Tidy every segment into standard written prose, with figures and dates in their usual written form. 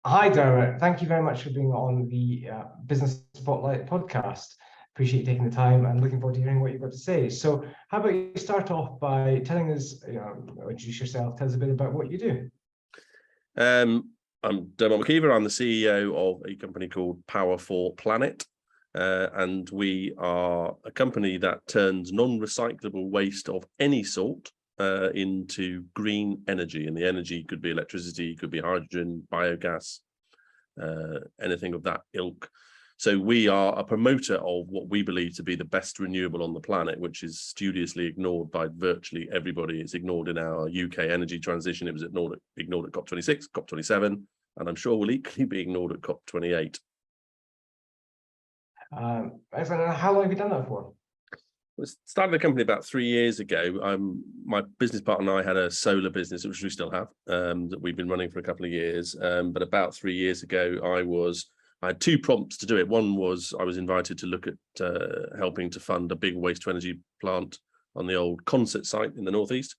Hi, Dermot. Thank you very much for being on the Business Spotlight podcast. Appreciate you taking the time and looking forward to hearing what you've got to say. So, how about you start off by telling us, introduce yourself, tell us a bit about what you do. I'm Dermot McKeever. I'm the CEO of a company called Power for Planet. And we are a company that turns non-recyclable waste of any sort into green energy. And the energy could be electricity, could be hydrogen, biogas, anything of that ilk. So we are a promoter of what we believe to be the best renewable on the planet, which is studiously ignored by virtually everybody. It's ignored in our UK energy transition. It was ignored at COP26, COP27, and I'm sure will equally be ignored at COP28. Excellent. How long have you done that for? We started the company about 3 years ago. My business partner and I had a solar business, which we still have, that we've been running for a couple of years. But about 3 years ago, I had two prompts to do it. One was I was invited to look at helping to fund a big waste to energy plant on the old concert site in the northeast.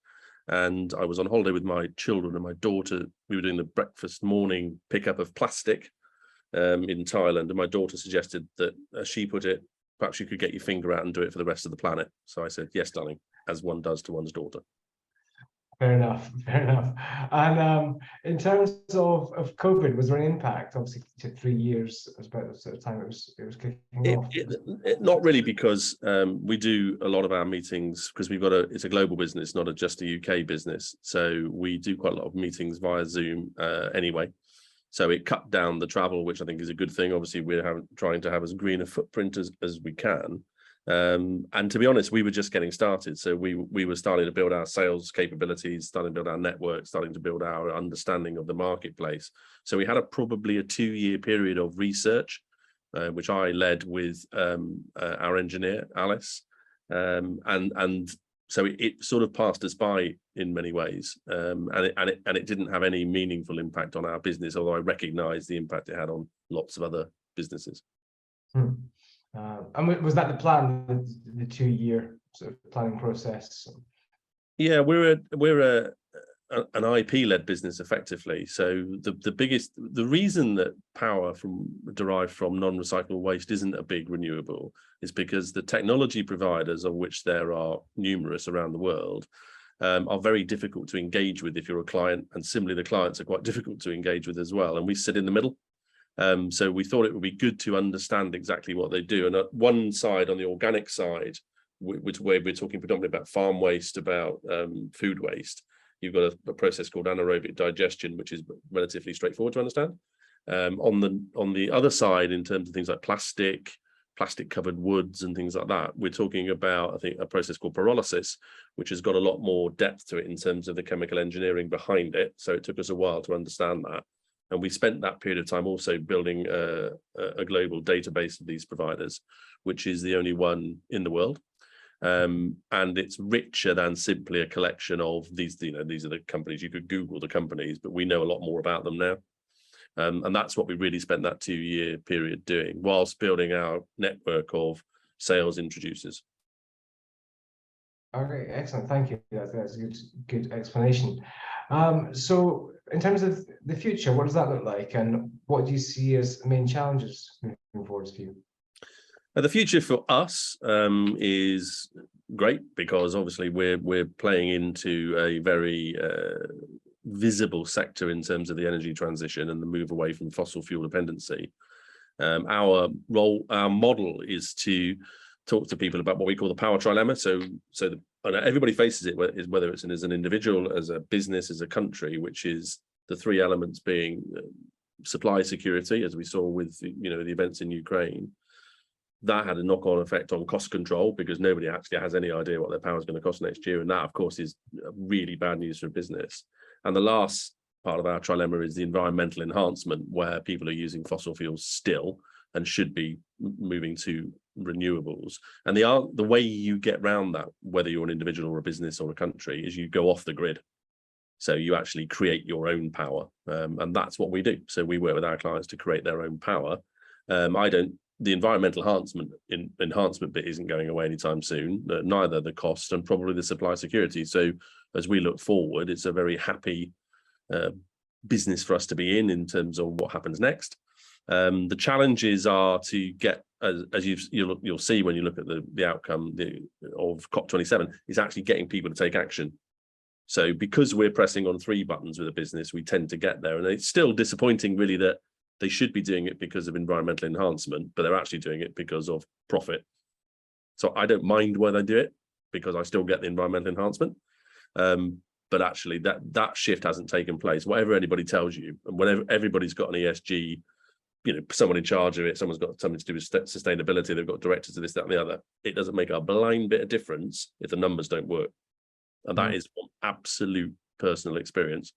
And I was on holiday with my children and my daughter. We were doing the breakfast morning pickup of plastic in Thailand. And my daughter suggested that, as she put it, perhaps you could get your finger out and do it for the rest of the planet. So I said, yes, darling, as one does to one's daughter. Fair enough. Fair enough. And in terms of COVID, was there an impact? Obviously, it took 3 years. It was about the sort of time it was kicking off. Not really, because we do a lot of our meetings because it's a global business, not just a UK business. So we do quite a lot of meetings via Zoom anyway. So it cut down the travel, which I think is a good thing. Obviously, we're trying to have as green a footprint as we can. And to be honest, we were just getting started. So we were starting to build our sales capabilities, starting to build our network, starting to build our understanding of the marketplace. So we had probably a 2-year period of research, which I led with our engineer, Alice. And so it sort of passed us by in many ways. And it didn't have any meaningful impact on our business, although I recognize the impact it had on lots of other businesses. And was that the plan, the 2-year sort of planning process? Yeah, we're an IP-led business effectively. So the reason that power derived from non-recyclable waste isn't a big renewable is because the technology providers, of which there are numerous around the world, are very difficult to engage with if you're a client, and similarly the clients are quite difficult to engage with as well. And we sit in the middle. So we thought it would be good to understand exactly what they do. And at one side, on the organic side, which where we're talking predominantly about farm waste, about food waste, you've got a process called anaerobic digestion, which is relatively straightforward to understand. On the other side, in terms of things like plastic covered woods and things like that, we're talking about, I think, a process called pyrolysis, which has got a lot more depth to it in terms of the chemical engineering behind it. So it took us a while to understand that. And we spent that period of time also building a global database of these providers, which is the only one in the world. And it's richer than simply a collection of these, these are the companies. You could Google the companies, but we know a lot more about them now. And that's what we really spent that 2-year period doing, whilst building our network of sales introducers. Okay, excellent. Thank you. That's a good explanation. So in terms of the future, what does that look like, and what do you see as the main challenges moving forward for you? The future for us is great, because obviously we're playing into a very visible sector in terms of the energy transition and the move away from fossil fuel dependency. Our model is to talk to people about what we call the power trilemma. So everybody faces it, whether it's as an individual, as a business, as a country, which is the 3 elements being supply security, as we saw with the events in Ukraine. That had a knock-on effect on cost control, because nobody actually has any idea what their power is going to cost next year. And that, of course, is really bad news for business. And the last part of our trilemma is the environmental enhancement, where people are using fossil fuels still and should be moving to renewables. And the way you get around that, whether you're an individual or a business or a country, is you go off the grid. So you actually create your own power. And that's what we do. So we work with our clients to create their own power. The environmental enhancement bit isn't going away anytime soon, neither the cost and probably the supply security. So as we look forward, it's a very happy business for us to be in terms of what happens next. The challenges are to get, as you'll see when you look at the outcome of COP27, is actually getting people to take action. So because we're pressing on 3 buttons with a business, we tend to get there. And it's still disappointing, really, that they should be doing it because of environmental enhancement, but they're actually doing it because of profit. So I don't mind why they do it, because I still get the environmental enhancement. But actually that shift hasn't taken place. Whatever anybody tells you, and whenever everybody's got an ESG, someone in charge of it, someone's got something to do with sustainability, they've got directors of this, that, and the other, it doesn't make a blind bit of difference if the numbers don't work. And that is from absolute personal experience.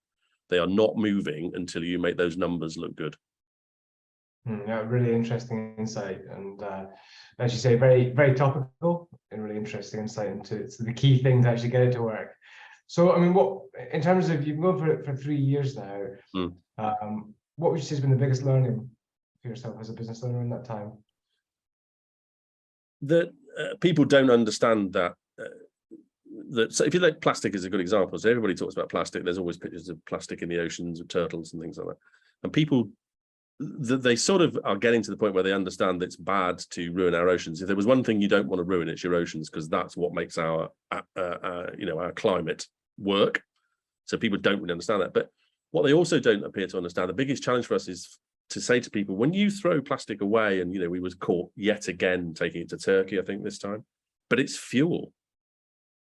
They are not moving until you make those numbers look good. Yeah, really interesting insight, and as you say, very, very topical and really interesting insight into the key things to actually get it to work. So, I mean, what, in terms of, you've been going for 3 years now, what would you say has been the biggest learning for yourself as a business owner in that time? That people don't understand that. So if you like, plastic is a good example. So everybody talks about plastic. There's always pictures of plastic in the oceans, of turtles and things like that. And people, they sort of are getting to the point where they understand that it's bad to ruin our oceans. If there was one thing you don't want to ruin, it's your oceans, because that's what makes our climate work. So people don't really understand that. But what they also don't appear to understand, the biggest challenge for us is to say to people, when you throw plastic away, and we was caught yet again taking it to Turkey, I think this time, but it's fuel.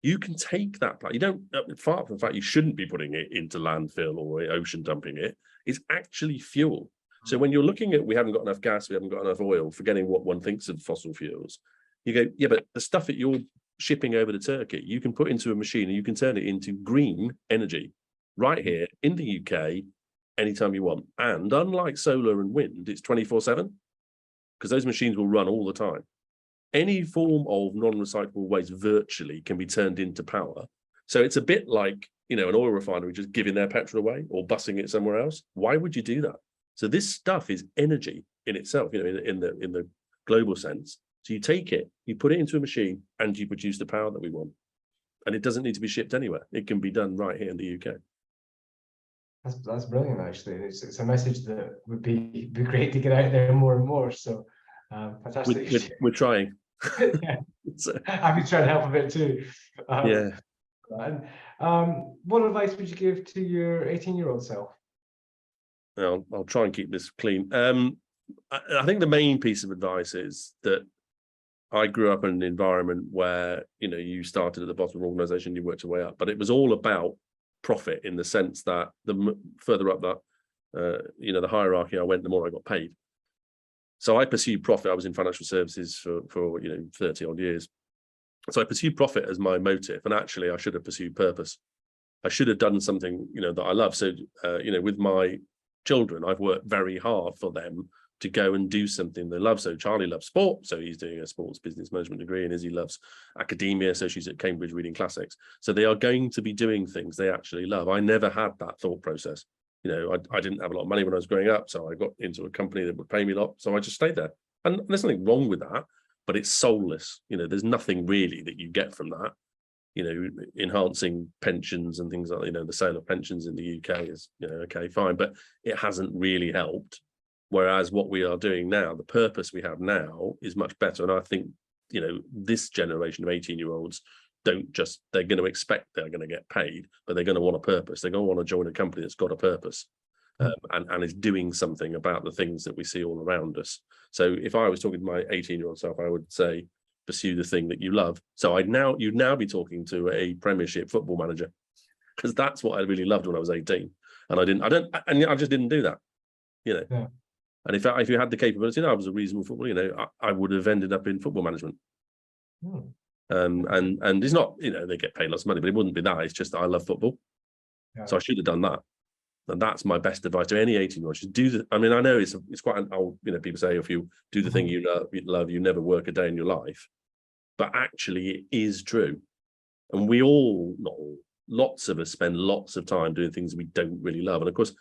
You can take that, you don't, far from the fact you shouldn't be putting it into landfill or ocean dumping it, it's actually fuel. So when you're looking at, we haven't got enough gas, we haven't got enough oil, forgetting what one thinks of fossil fuels, you go, yeah, but the stuff that you're shipping over to Turkey, you can put into a machine and you can turn it into green energy right here in the UK anytime you want. And unlike solar and wind, it's 24/7, because those machines will run all the time. Any form of non-recyclable waste virtually can be turned into power. So it's a bit like, an oil refinery just giving their petrol away or busing it somewhere else. Why would you do that? So this stuff is energy in itself, in the global sense. So you take it, you put it into a machine, and you produce the power that we want. And it doesn't need to be shipped anywhere. It can be done right here in the UK. That's brilliant, actually. It's a message that would be great to get out there more and more. So fantastic. We're trying. Yeah. I've been trying to help a bit too. Yeah. And what advice would you give to your 18-year-old self? I'll try and keep this clean. I think the main piece of advice is that I grew up in an environment where, you started at the bottom of an organization, you worked your way up, but it was all about profit, in the sense that the further up that, the hierarchy I went, the more I got paid. So I pursued profit. I was in financial services for 30 odd years. So I pursued profit as my motive, and actually I should have pursued purpose. I should have done something, that I love. So, with my children, I've worked very hard for them to go and do something they love. So Charlie loves sport, so he's doing a sports business management degree, and Izzy loves academia, so she's at Cambridge reading classics. So they are going to be doing things they actually love. I never had that thought process. I didn't have a lot of money when I was growing up, so I got into a company that would pay me a lot, so I just stayed there. And there's nothing wrong with that, but it's soulless. There's nothing really that you get from that. Enhancing pensions and things like, the sale of pensions in the UK is, okay, fine, but it hasn't really helped. Whereas what we are doing now, the purpose we have now, is much better. And I think, this generation of 18-year-olds they're going to expect they're going to get paid, but they're going to want a purpose. They're going to want to join a company that's got a purpose and is doing something about the things that we see all around us. So if I was talking to my 18-year-old self, I would say, pursue the thing that you love. So you'd now be talking to a Premiership football manager, because that's what I really loved when I was 18. And I just didn't do that, Yeah. And if you had the capability, I was a reasonable footballer, I would have ended up in football management. And it's not, they get paid lots of money, but it wouldn't be that. It's just that I love football. Yeah. So I should have done that. And that's my best advice to any 18-year-old. Just do the, I know it's quite an old, people say, if you do the thing you love, you never work a day in your life. But actually it is true. And we all, not all, lots of us spend lots of time doing things we don't really love. And of course,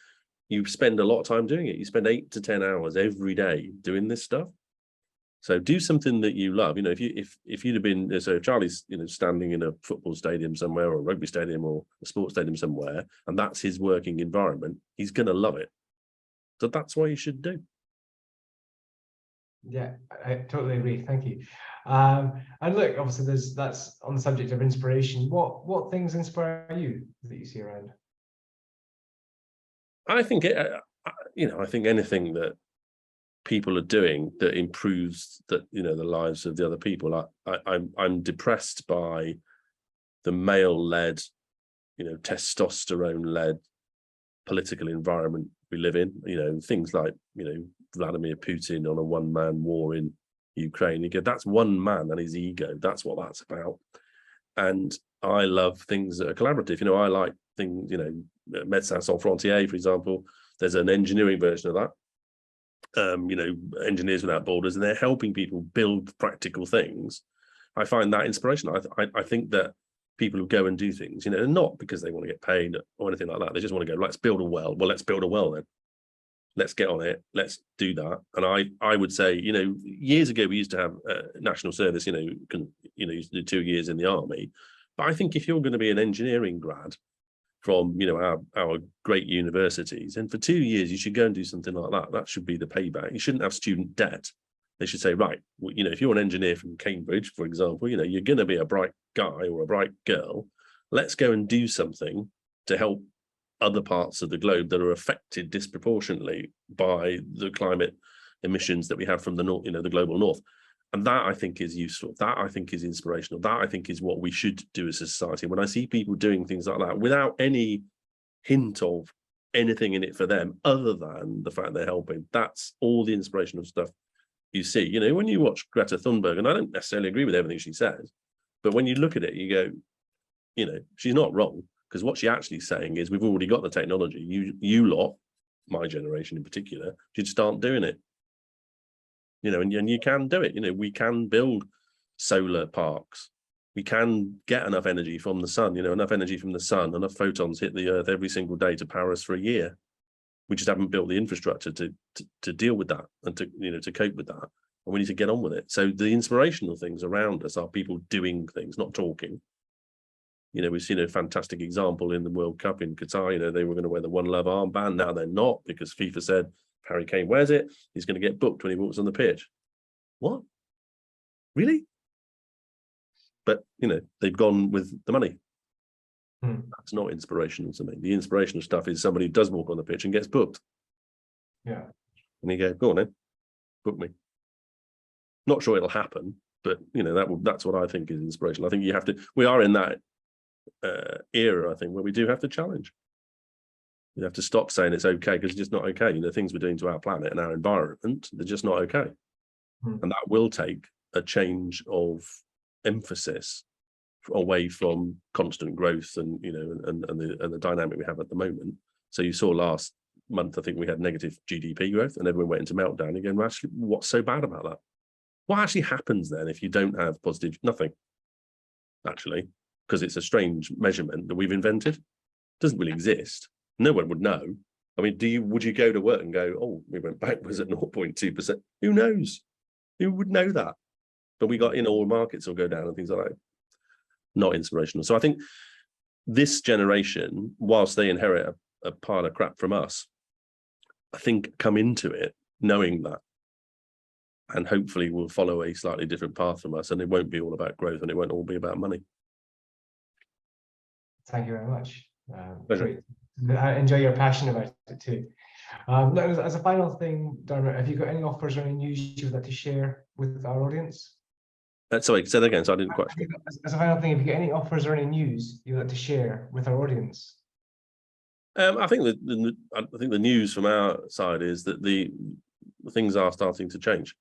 you spend a lot of time doing it. You spend 8 to 10 hours every day doing this stuff. So do something that you love. If you'd have been, so if Charlie's standing in a football stadium somewhere, or a rugby stadium, or a sports stadium somewhere, and that's his working environment, he's going to love it. So that's what you should do. Yeah, I totally agree. Thank you. And look, obviously, that's on the subject of inspiration. What things inspire you that you see around? I think I think anything that people are doing that improves the lives of the other people. I'm depressed by the male-led, testosterone-led political environment we live in. Things like Vladimir Putin on a one-man war in Ukraine. You go, that's one man and his ego. That's what that's about. And I love things that are collaborative. I like things, Médecins Sans Frontières, for example. There's an engineering version of that. Engineers Without Borders, and they're helping people build practical things. I find that inspirational. I think that people who go and do things, not because they want to get paid or anything like that. They just want to go, let's build a well. Well, let's build a well then. Let's get on it. Let's do that. And I would say, years ago we used to have national service. Used to do 2 years in the army. But I think if you're going to be an engineering grad from our great universities, and for 2 years you should go and do something like that. That should be the payback. You shouldn't have student debt. They should say, right, well, if you're an engineer from Cambridge, for example, you're going to be a bright guy or a bright girl. Let's go and do something to help other parts of the globe that are affected disproportionately by the climate emissions that we have from the north, the global north. And that, I think, is useful. That, I think, is inspirational. That, I think, is what we should do as a society. When I see people doing things like that without any hint of anything in it for them other than the fact they're helping, that's all the inspirational stuff you see. When you watch Greta Thunberg, and I don't necessarily agree with everything she says, but when you look at it, you go, she's not wrong, because what she's actually saying is we've already got the technology. You lot, my generation in particular, should start doing it. And you can do it. We can build solar parks. We can get enough energy from the sun, enough energy from the sun, enough photons hit the earth every single day to power us for a year. We just haven't built the infrastructure to deal with that and to cope with that. And we need to get on with it. So the inspirational things around us are people doing things, not talking. We've seen a fantastic example in the World Cup in Qatar. They were going to wear the One Love armband. Now they're not, because FIFA said Harry Kane wears it, he's going to get booked when he walks on the pitch. What? Really? But, they've gone with the money. That's not inspirational to me. The inspirational stuff is somebody who does walk on the pitch and gets booked. Yeah. And you go, go on then, book me. Not sure it'll happen, but, that's what I think is inspirational. I think we are in that era, I think, where we do have to challenge. We have to stop saying it's okay, because it's just not okay. Things we're doing to our planet and our environment, they're just not okay. And that will take a change of emphasis away from constant growth and the dynamic we have at the moment. So you saw last month, I think we had negative GDP growth, and everyone went into meltdown again. Well, actually, what's so bad about that? What actually happens then if you don't have positive? Nothing, actually, because it's a strange measurement that we've invented. It doesn't really exist. No one would know. I mean, would you go to work and go, oh, we went backwards at 0.2%? Who knows? Who would know that? But we got all markets will go down and things like that. Not inspirational. So I think this generation, whilst they inherit a pile of crap from us, I think come into it knowing that, and hopefully will follow a slightly different path from us, and it won't be all about growth, and it won't all be about money. Thank you very much. Great. I enjoy your passion about it too. As a final thing, Dermot, have you got any offers or any news you would like to share with our audience? Sorry, say that again. So I didn't quite. As a final thing, have you got any offers or any news you would like to share with our audience? I think the news from our side is that the things are starting to change,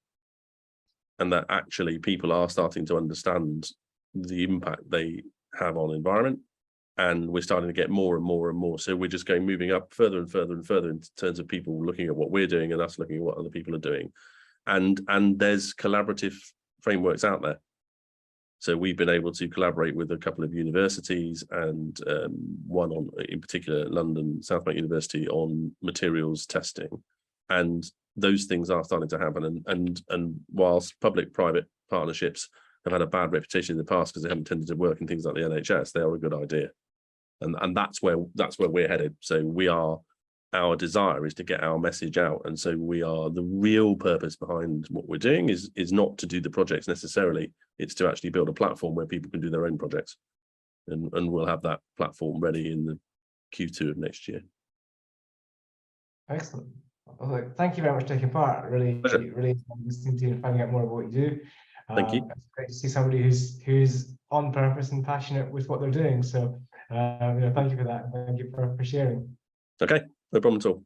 and that actually people are starting to understand the impact they have on the environment. And we're starting to get more and more and more. So we're just moving up further and further and further in terms of people looking at what we're doing and us looking at what other people are doing. And there's collaborative frameworks out there. So we've been able to collaborate with a couple of universities, and one in particular, London, South Bank University, on materials testing. And those things are starting to happen. And whilst public-private partnerships have had a bad reputation in the past because they haven't tended to work in things like the NHS, they are a good idea. And that's where we're headed. So our desire is to get our message out. And so the real purpose behind what we're doing is not to do the projects necessarily. It's to actually build a platform where people can do their own projects. And we'll have that platform ready in the Q2 of next year. Excellent. Well, thank you very much for taking part. Really listening to you and finding out more about what you do. Thank you. It's great to see somebody who's on purpose and passionate with what they're doing. So thank you for that. Thank you for sharing. Okay, no problem at all.